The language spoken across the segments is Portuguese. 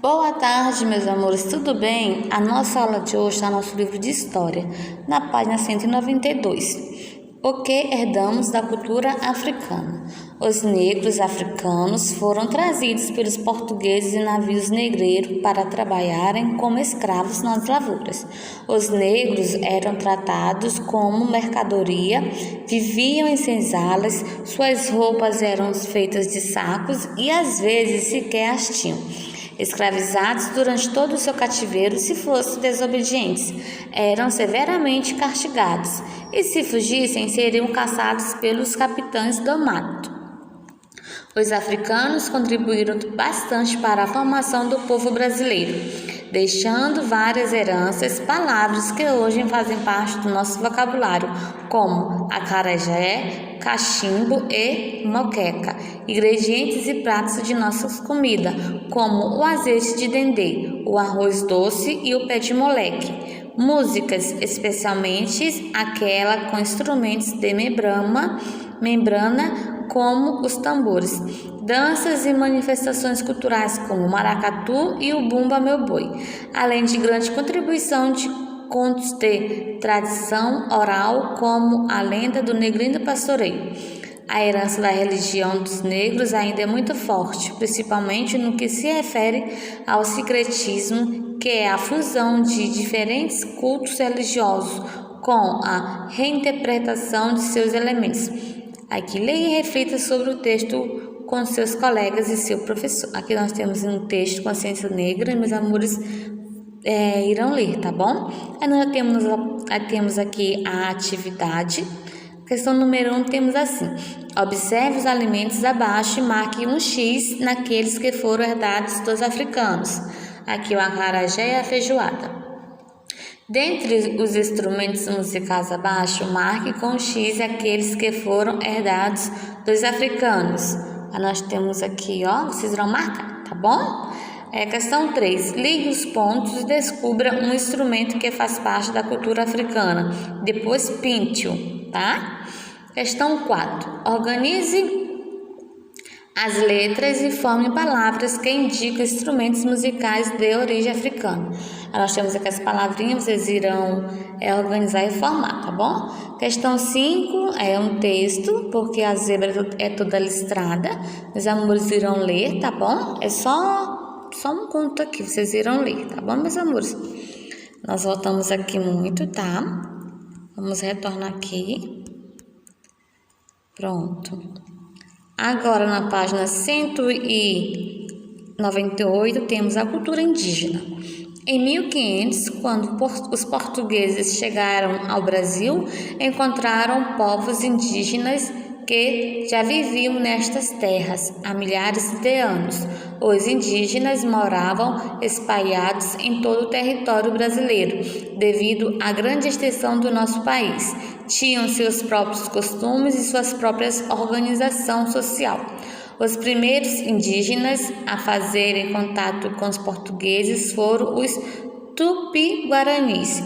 Boa tarde, meus amores, tudo bem? A nossa aula de hoje está no nosso livro de História, na página 192. O que herdamos da cultura africana? Os negros africanos foram trazidos pelos portugueses em navios negreiros para trabalharem como escravos nas lavouras. Os negros eram tratados como mercadoria, viviam em senzalas, suas roupas eram feitas de sacos e às vezes sequer as tinham. Escravizados durante todo o seu cativeiro, se fossem desobedientes, eram severamente castigados, e se fugissem, seriam caçados pelos capitães do mato. Os africanos contribuíram bastante para a formação do povo brasileiro, deixando várias heranças, palavras que hoje fazem parte do nosso vocabulário, como acarajé, cachimbo e moqueca, ingredientes e pratos de nossa comida, como o azeite de dendê, o arroz doce e o pé de moleque. Músicas, especialmente aquela com instrumentos de membrana, como os tambores. Danças e manifestações culturais como o maracatu e o bumba meu boi, além de grande contribuição de contos de tradição oral como a lenda do negrinho do pastoreio. A herança da religião dos negros ainda é muito forte, principalmente no que se refere ao sincretismo, que é a fusão de diferentes cultos religiosos com a reinterpretação de seus elementos. Aqui leia e reflita sobre o texto com seus colegas e seu professor. Aqui nós temos um texto Consciência Negra, meus amores irão ler, tá bom? Aí nós temos aqui a atividade. Questão número 1, temos assim: observe os alimentos abaixo e marque um X naqueles que foram herdados dos africanos. Aqui o acarajé e a feijoada. Dentre os instrumentos musicais abaixo, marque com X aqueles que foram herdados dos africanos. Nós temos aqui, vocês vão marcar, tá bom? Questão 3. Ligue os pontos e descubra um instrumento que faz parte da cultura africana. Depois pinte-o, tá? Questão 4. Organize as letras e forme palavras que indicam instrumentos musicais de origem africana. Nós temos aqui as palavrinhas, vocês irão organizar e formar, tá bom? Questão 5 é um texto, porque a zebra é toda listrada. Os amores irão ler, tá bom? É só um conto aqui, vocês irão ler, tá bom, meus amores? Nós voltamos aqui muito, tá? Vamos retornar aqui. Pronto. Agora, na página 198, temos a cultura indígena. Em 1500, quando os portugueses chegaram ao Brasil, encontraram povos indígenas que já viviam nestas terras há milhares de anos. Os indígenas moravam espalhados em todo o território brasileiro, devido à grande extensão do nosso país. Tinham seus próprios costumes e suas próprias organização social. Os primeiros indígenas a fazerem contato com os portugueses foram os Tupi-Guaranis,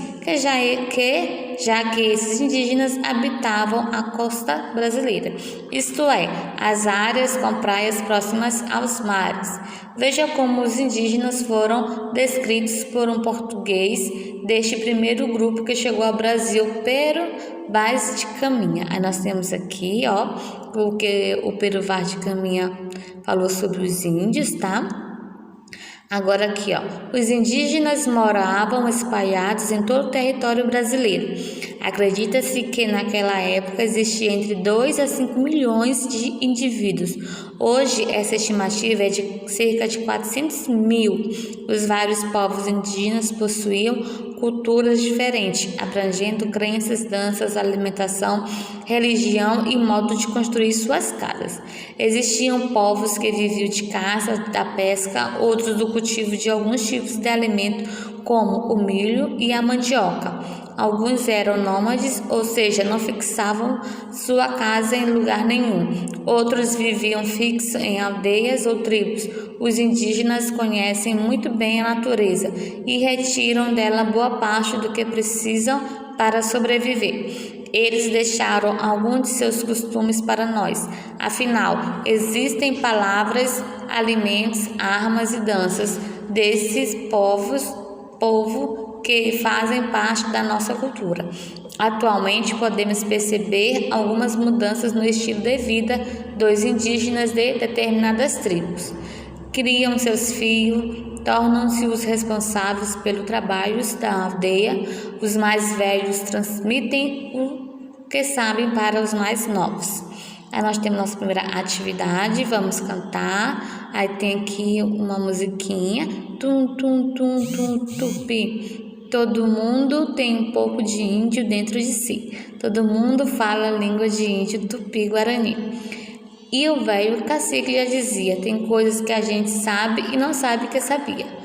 já que esses indígenas habitavam a costa brasileira, isto é, as áreas com praias próximas aos mares. Veja como os indígenas foram descritos por um português deste primeiro grupo que chegou ao Brasil, Pero Vaz de Caminha. Aí nós temos aqui, o que o Pero Vaz de Caminha falou sobre os índios, tá? Agora aqui, os indígenas moravam espalhados em todo o território brasileiro. Acredita-se que naquela época existia entre 2 a 5 milhões de indivíduos. Hoje, essa estimativa é de cerca de 400 mil. Os vários povos indígenas possuíam culturas diferentes, abrangendo crenças, danças, alimentação, religião e modo de construir suas casas. Existiam povos que viviam de caça, da pesca, outros do cultivo de alguns tipos de alimento, como o milho e a mandioca. Alguns eram nômades, ou seja, não fixavam sua casa em lugar nenhum. Outros viviam fixos em aldeias ou tribos. Os indígenas conhecem muito bem a natureza e retiram dela boa parte do que precisam para sobreviver. Eles deixaram alguns de seus costumes para nós. Afinal, existem palavras, alimentos, armas e danças desses povo que fazem parte da nossa cultura. Atualmente podemos perceber algumas mudanças no estilo de vida dos indígenas de determinadas tribos. Criam seus filhos, tornam-se os responsáveis pelo trabalho da aldeia, os mais velhos transmitem o que sabem para os mais novos. Aí nós temos nossa primeira atividade, vamos cantar. Aí tem aqui uma musiquinha. Tum, tum, tum, tum, tupi. Todo mundo tem um pouco de índio dentro de si. Todo mundo fala a língua de índio tupi-guarani. E o velho cacique já dizia, tem coisas que a gente sabe e não sabe que sabia.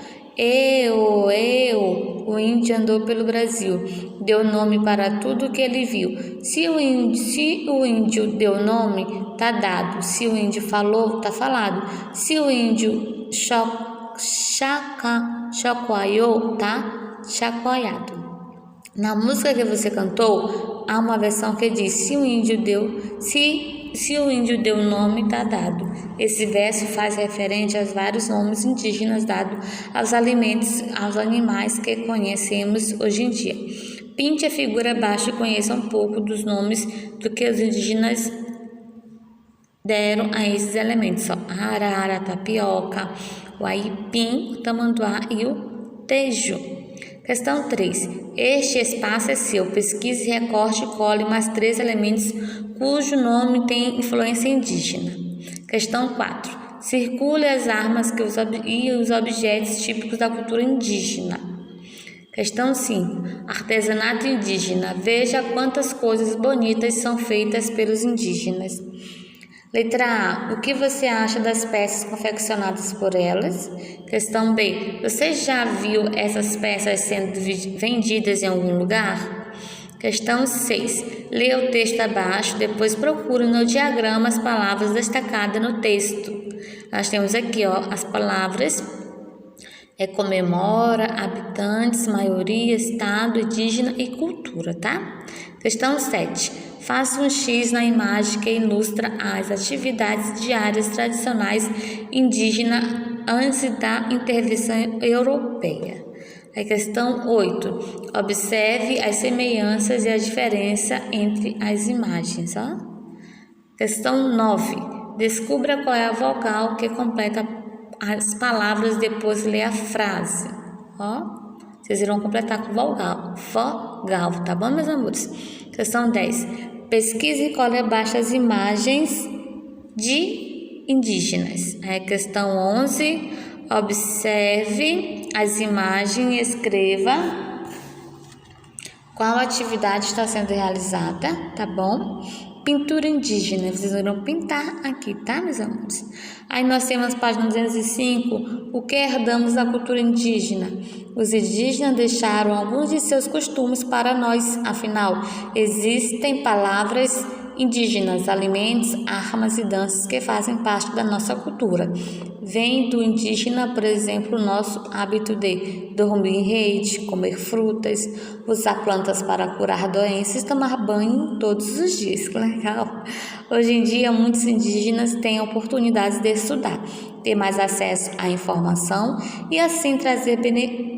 O índio andou pelo Brasil, deu nome para tudo que ele viu. Se o índio deu nome, tá dado. Se o índio falou, tá falado. Se o índio chacoalhou, tá chacoalhado. Na música que você cantou, há uma versão que diz, se o índio deu nome, tá dado. Esse verso faz referência aos vários nomes indígenas dados aos alimentos, aos animais que conhecemos hoje em dia. Pinte a figura abaixo e conheça um pouco dos nomes do que os indígenas deram a esses elementos. Arara, tapioca, o aipim, o tamanduá e o teju. Questão 3. Este espaço é seu. Pesquise, recorte e cole mais 3 elementos cujo nome tem influência indígena. Questão 4. Circule as armas e os objetos típicos da cultura indígena. Questão 5. Artesanato indígena. Veja quantas coisas bonitas são feitas pelos indígenas. Letra A. O que você acha das peças confeccionadas por elas? Questão B. Você já viu essas peças sendo vendidas em algum lugar? Questão 6. Leia o texto abaixo, depois procure no diagrama as palavras destacadas no texto. Nós temos aqui as palavras comemora, habitantes, maioria, estado, indígena e cultura, tá? Questão 7. Faça um X na imagem que ilustra as atividades diárias tradicionais indígenas antes da intervenção europeia. A questão 8. Observe as semelhanças e a diferença entre as imagens. Questão 9. Descubra qual é a vogal que completa as palavras, depois lê a frase. Vocês irão completar com vogal, tá bom, meus amores? Questão 10. Pesquise e cole abaixo as imagens de indígenas. Questão 11. Observe as imagens e escreva qual atividade está sendo realizada, tá bom? Pintura indígena, vocês irão pintar aqui, tá, meus amores? Aí nós temos página 205, o que herdamos da cultura indígena? Os indígenas deixaram alguns de seus costumes para nós, afinal, existem palavras indígenas, alimentos, armas e danças que fazem parte da nossa cultura. Vem do indígena, por exemplo, o nosso hábito de dormir em rede, comer frutas, usar plantas para curar doenças, tomar banho todos os dias. Que legal! Hoje em dia, muitos indígenas têm oportunidades de estudar, ter mais acesso à informação e assim trazer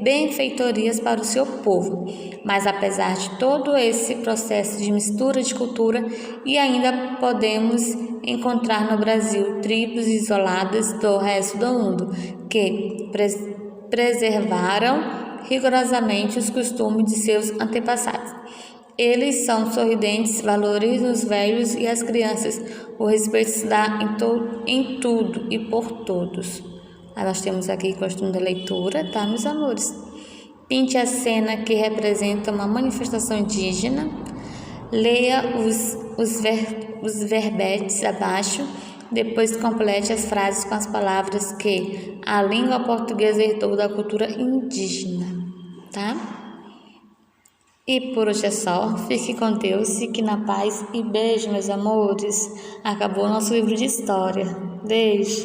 benfeitorias para o seu povo. Mas apesar de todo esse processo de mistura de cultura, e ainda podemos encontrar no Brasil tribos isoladas do resto do mundo que preservaram rigorosamente os costumes de seus antepassados. Eles são sorridentes, valorizam os velhos e as crianças. O respeito se dá em tudo e por todos. Aí nós temos aqui o costume da leitura, tá, meus amores? Pinte a cena que representa uma manifestação indígena. Leia os verbetes abaixo. Depois complete as frases com as palavras que a língua portuguesa herdou da cultura indígena, tá? E por hoje é só. Fique com Deus, fique na paz e beijo, meus amores. Acabou o nosso livro de história. Beijo.